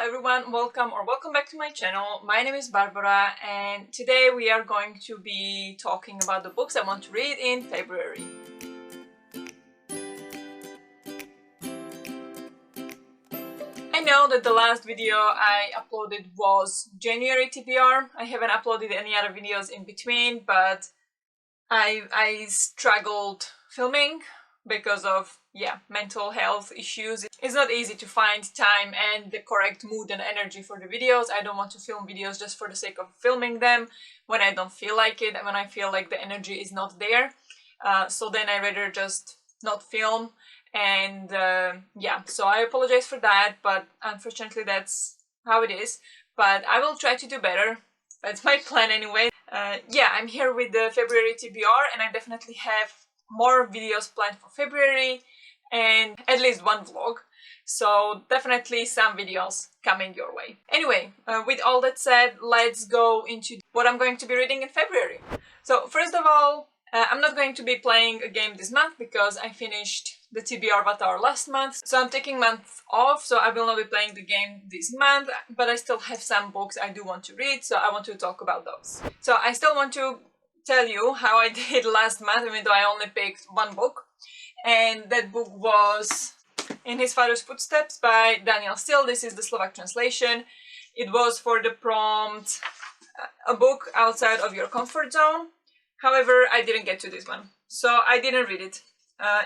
everyone, welcome back to my channel. My name is Barbara and today we are going to be talking about the books I want to read in February. I know that the last video I uploaded was January TBR. I haven't uploaded any other videos in between, but I struggled filming because of mental health issues. It's not easy to find time and the correct mood and energy for the videos. I don't want to film videos just for the sake of filming them when I don't feel like it and when I feel like the energy is not there. So then I rather just not film. And so I apologize for that, but unfortunately that's how it is. But I will try to do better. That's my plan anyway. I'm here with the February TBR and I definitely have more videos planned for February and at least one vlog. So definitely some videos coming your way. Anyway, with all that said, let's go into what I'm going to be reading in February. So first of all, I'm not going to be playing a game this month because I finished the TBR Avatar last month. So I'm taking month off, so I will not be playing the game this month, but I still have some books I do want to read, so I want to talk about those. So I still want to tell you how I did last month, even though I only picked one book. And that book was In His Father's Footsteps by Daniel Steele. This is the Slovak translation. It was for the prompt, a book outside of your comfort zone. However, I didn't get to this one, so I didn't read it.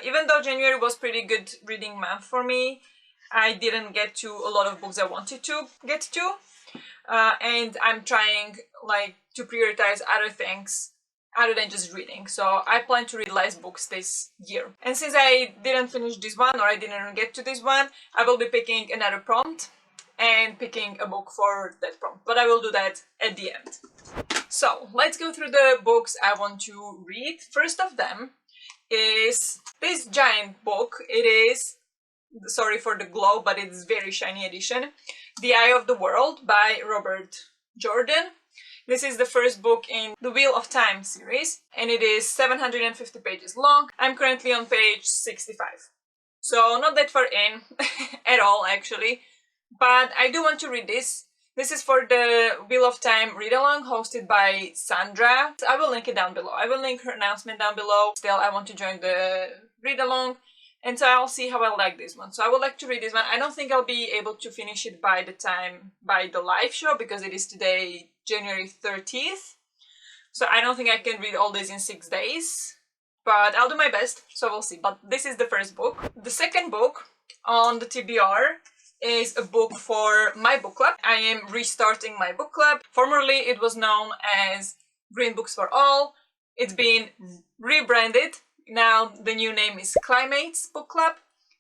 Even though January was pretty good reading month for me, I didn't get to a lot of books I wanted to get to. And I'm trying to prioritize other things other than just reading. So I plan to read less books this year. And since I didn't finish this one, or I didn't get to this one, I will be picking another prompt and picking a book for that prompt. But I will do that at the end. So let's go through the books I want to read. First of them is this giant book. It is, sorry for the glow, but it's very shiny edition, The Eye of the World by Robert Jordan. This is the first book in the Wheel of Time series, and it is 750 pages long. I'm currently on page 65. So not that far in at all, actually. But I do want to read this. This is for the Wheel of Time read-along hosted by Sandra. I will link it down below. I will link her announcement down below. Still, I want to join the read-along. And so I'll see how I like this one. So I would like to read this one. I don't think I'll be able to finish it by the live show, because it is today, January 30th. So I don't think I can read all this in 6 days. But I'll do my best, so we'll see. But this is the first book. The second book on the TBR is a book for my book club. I am restarting my book club. Formerly it was known as Green Books for All. It's been rebranded. Now the new name is Climates Book Club.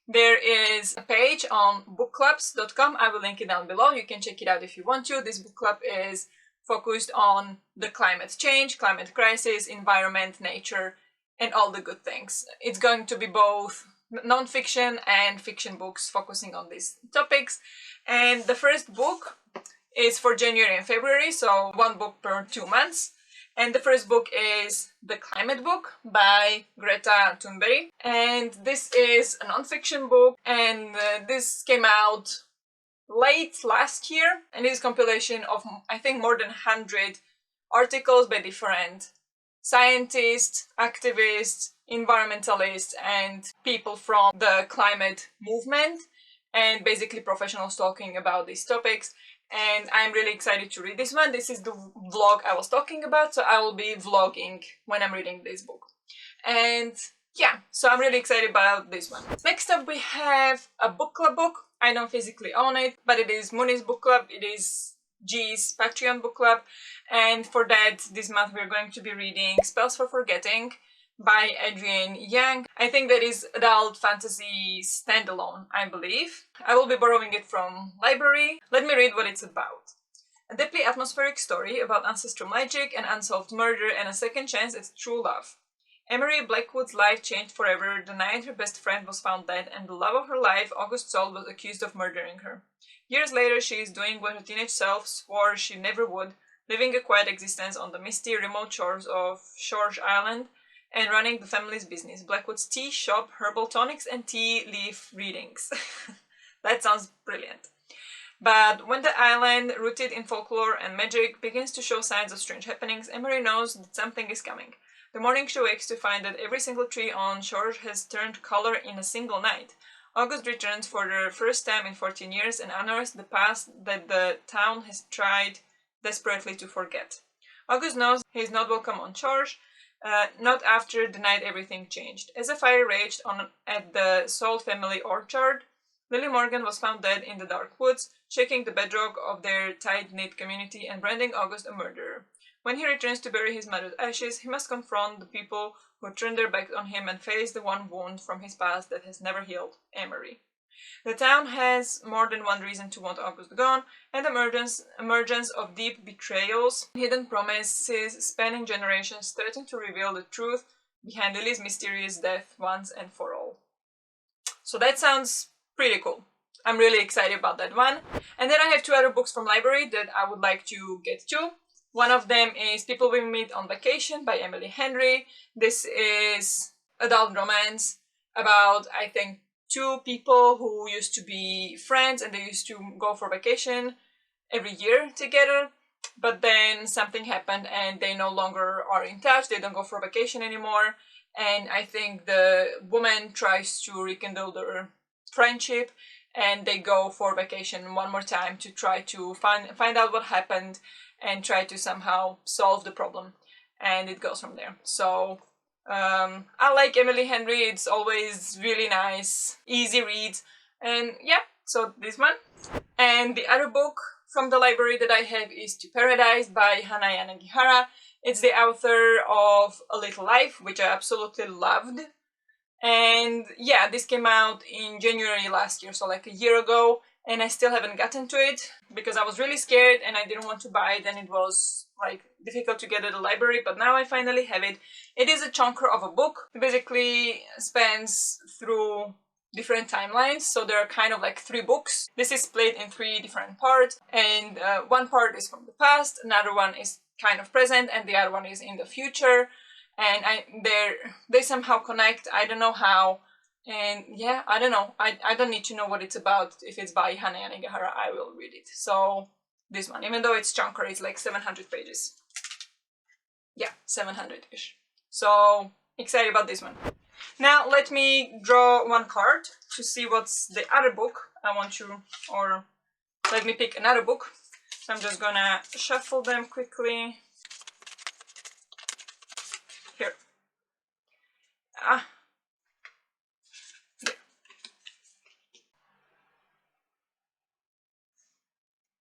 There is a page on bookclubs.com. I will link it down below. You can check it out if you want to. This book club is focused on the climate change, climate crisis, environment, nature, and all the good things. It's going to be both non-fiction and fiction books focusing on these topics. And the first book is for January and February, so one book per 2 months. And the first book is The Climate Book by Greta Thunberg. And this is a non-fiction book, and this came out late last year. And it is a compilation of, I think, more than 100 articles by different scientists, activists, environmentalists, and people from the climate movement, and basically professionals talking about these topics. And I'm really excited to read this one. This is the vlog I was talking about, so I will be vlogging when I'm reading this book. And so I'm really excited about this one. Next up we have a book club book. I don't physically own it, but it is Muni's book club. It is G's Patreon book club. And for that, this month we're going to be reading Spells for Forgetting by Adrienne Young. I think that is adult fantasy standalone, I believe. I will be borrowing it from library. Let me read what it's about. A deeply atmospheric story about ancestral magic, an unsolved murder, and a second chance at true love. Emery Blackwood's life changed forever the night her best friend was found dead, and the love of her life, August Saul, was accused of murdering her. Years later, she is doing what her teenage self swore she never would, living a quiet existence on the misty, remote shores of Shorge Island, and running the family's business, Blackwood's tea shop, herbal tonics, and tea leaf readings. That sounds brilliant. But when the island, rooted in folklore and magic, begins to show signs of strange happenings, Emery knows that something is coming. The morning she wakes to find that every single tree on shore has turned color in a single night. August returns for the first time in 14 years and unearths the past that the town has tried desperately to forget. August knows he is not welcome on shore, not after the night everything changed. As a fire raged on at the Salt family orchard, Lily Morgan was found dead in the dark woods, shaking the bedrock of their tight-knit community and branding August a murderer. When he returns to bury his mother's ashes, he must confront the people who turned their backs on him and face the one wound from his past that has never healed, Emery. The town has more than one reason to want August gone, and the emergence of deep betrayals, hidden promises spanning generations threaten to reveal the truth behind Lily's mysterious death once and for all. So that sounds pretty cool. I'm really excited about that one. And then I have two other books from library that I would like to get to. One of them is People We Meet on Vacation by Emily Henry. This is adult romance about, I think, two people who used to be friends and they used to go for vacation every year together. But then something happened and they no longer are in touch. They don't go for vacation anymore. And I think the woman tries to rekindle their friendship and they go for vacation one more time to try to find out what happened and try to somehow solve the problem, and it goes from there. So I like Emily Henry. It's always really nice, easy read, and yeah, so this one. And the other book from the library that I have is To Paradise by Hana Yanagihara. It's the author of A Little Life, which I absolutely loved. And yeah, this came out in January last year, so like a year ago, and I still haven't gotten to it because I was really scared and I didn't want to buy it and it was like difficult to get at the library, but now I finally have it. It is a chunker of a book. It basically spans through different timelines, so there are kind of like 3 books. This is split in 3 different parts, and one part is from the past, another one is kind of present, and the other one is in the future. And they somehow connect. I don't know how, and yeah, I don't know. I don't need to know what it's about. If it's by Hana Yanagihara, I will read it. So this one, even though it's chunker, it's like 700 pages. Yeah, 700-ish. So excited about this one. Now let me draw one card to see what's the other book I want to, or let me pick another book. So I'm just gonna shuffle them quickly. Here. There.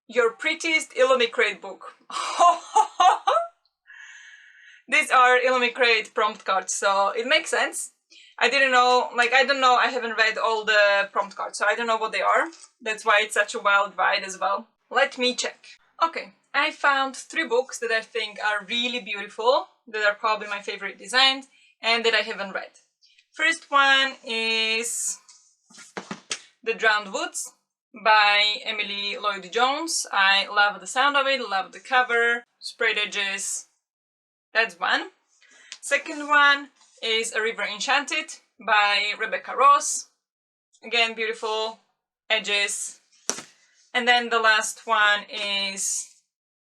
Your prettiest Illumicrate book. These are Illumicrate prompt cards, so it makes sense. I didn't know, like, I don't know, I haven't read all the prompt cards, so I don't know what they are. That's why it's such a wild ride as well. Let me check. Okay, I found 3 books that I think are really beautiful, that are probably my favorite designs, and that I haven't read. First one is The Drowned Woods by Emily Lloyd Jones. I love the sound of it, love the cover, sprayed edges. That's one. Second one is A River Enchanted by Rebecca Ross. Again, beautiful edges. And then the last one is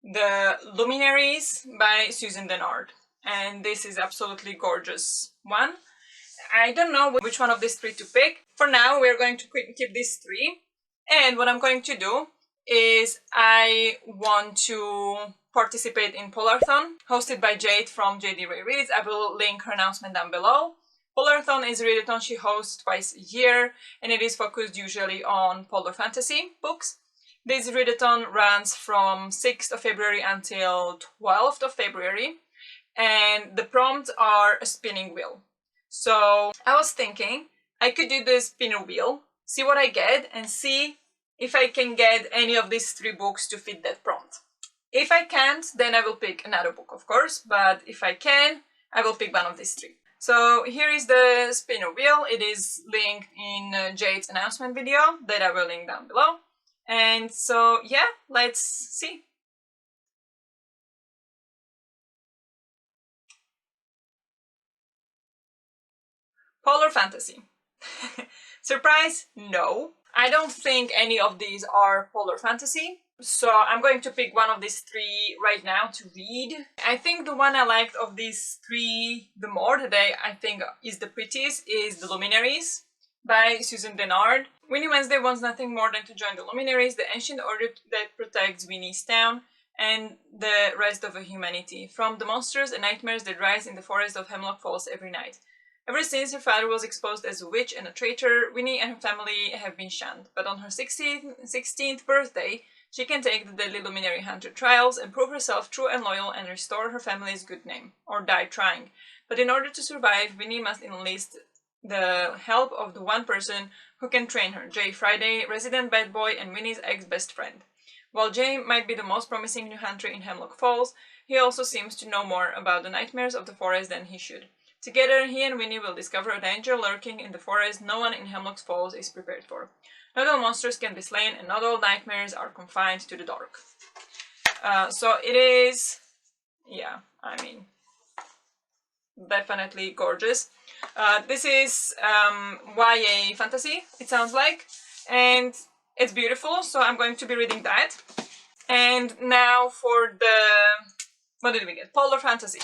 The Luminaries by Susan Dennard. And this is absolutely gorgeous one. I don't know which one of these 3 to pick. For now, we're going to keep these 3. And what I'm going to do is I want to participate in Polarthon, hosted by Jade from JD Ray Reads. I will link her announcement down below. Polarthon is a readathon she hosts twice a year, and it is focused usually on polar fantasy books. This readathon runs from 6th of February until 12th of February, and the prompts are a spinning wheel. So I was thinking I could do the spinner wheel, see what I get, and see if I can get any of these 3 books to fit that prompt. If I can't, then I will pick another book, of course, but if I can, I will pick one of these 3. So here is the spinner wheel. It is linked in Jade's announcement video that I will link down below. And so yeah, let's see. Polar fantasy. Surprise? No. I don't think any of these are polar fantasy, so I'm going to pick one of these three right now to read. I think the one I liked of these three the more, that I think is the prettiest, is The Luminaries by Susan Dennard. Winnie Wednesday wants nothing more than to join the Luminaries, the ancient order that protects Winnie's town and the rest of humanity from the monsters and nightmares that rise in the forest of Hemlock Falls every night. Ever since her father was exposed as a witch and a traitor, Winnie and her family have been shunned. But on her 16th birthday, she can take the deadly luminary hunter trials and prove herself true and loyal and restore her family's good name, or die trying. But in order to survive, Winnie must enlist the help of the one person who can train her, Jay Friday, resident bad boy and Winnie's ex-best friend. While Jay might be the most promising new hunter in Hemlock Falls, he also seems to know more about the nightmares of the forest than he should. Together, he and Winnie will discover a danger lurking in the forest no one in Hemlock Falls is prepared for. Not all monsters can be slain, and not all nightmares are confined to the dark. So it is, yeah, I mean, definitely gorgeous. This is YA fantasy, it sounds like, and it's beautiful, so I'm going to be reading that. And now for the, what did we get? Polar fantasy.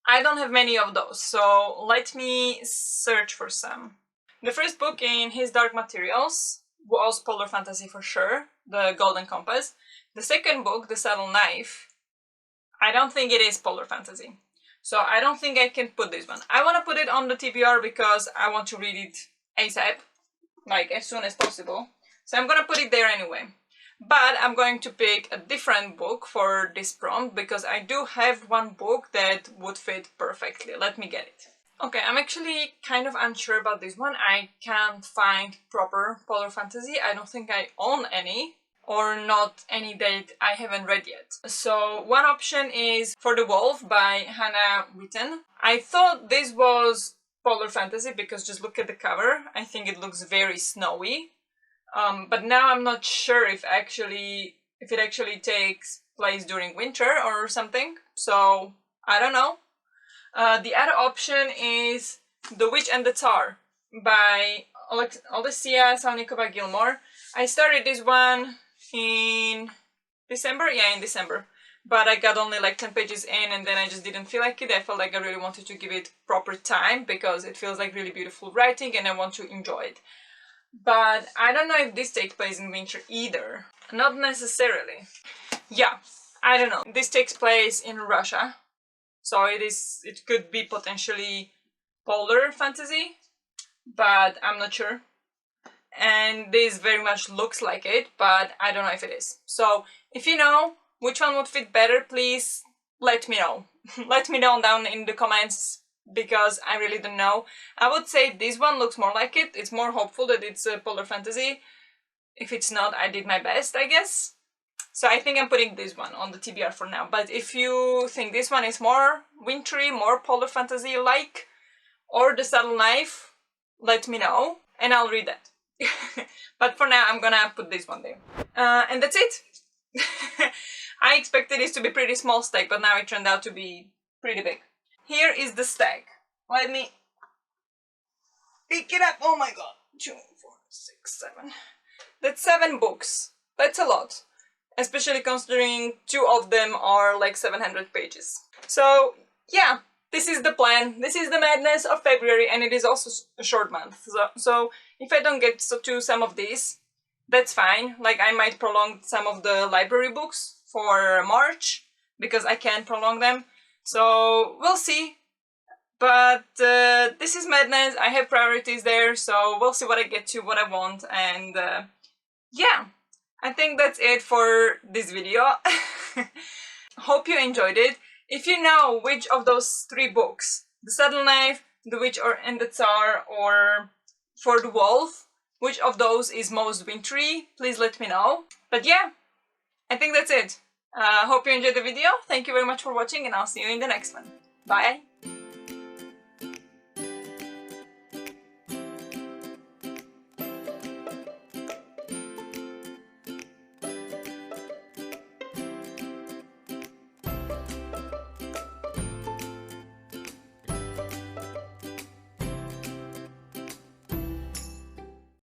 I don't have many of those, so let me search for some. The first book in his Dark Materials was polar fantasy for sure, The Golden Compass. The second book, The Subtle Knife, I don't think it is polar fantasy. So I don't think I can put this one. I want to put it on the TBR because I want to read it ASAP, like as soon as possible. So I'm gonna put it there anyway. But I'm going to pick a different book for this prompt because I do have one book that would fit perfectly. Let me get it. Okay, I'm actually kind of unsure about this one. I can't find proper polar fantasy. I don't think I own any, or not any that I haven't read yet. So one option is For the Wolf by Hannah Witten. I thought this was polar fantasy because just look at the cover. I think it looks very snowy. But now I'm not sure if it actually takes place during winter or something. So I don't know. The other option is The Witch and the Tsar by Olesya Salnikova-Gilmore. I started this one in December? Yeah, in December. But I got only like 10 pages in and then I just didn't feel like it. I felt like I really wanted to give it proper time because it feels like really beautiful writing and I want to enjoy it. But I don't know if this takes place in winter either. Not necessarily. Yeah, I don't know. This takes place in Russia. So it could be potentially polar fantasy, but I'm not sure. And this very much looks like it, but I don't know if it is. So if you know which one would fit better, please let me know. Let me know down in the comments because I really don't know. I would say this one looks more like it. It's more hopeful that it's a polar fantasy. If it's not, I did my best, I guess. So I think I'm putting this one on the TBR for now. But if you think this one is more wintry, more polar fantasy-like, or The Subtle Knife, let me know and I'll read that. But for now, I'm gonna put this one there. And that's it. I expected this to be pretty small stack, but now it turned out to be pretty big. Here is the stack. Let me pick it up. Oh my god. 2, 4, 6, 7. That's 7 books. That's a lot. Especially considering 2 of them are like 700 pages. So yeah, this is the plan. This is the madness of February, and it is also a short month. So if I don't get to some of these, that's fine. Like I might prolong some of the library books for March because I can prolong them. So we'll see. But this is madness. I have priorities there, so we'll see what I get to, what I want, and yeah, I think that's it for this video. Hope you enjoyed it. If you know which of those 3 books, The Subtle Knife, The Witch and the Tsar, or For the Wolf, which of those is most wintry, please let me know. But yeah, I think that's it. Hope you enjoyed the video. Thank you very much for watching and I'll see you in the next one. Bye!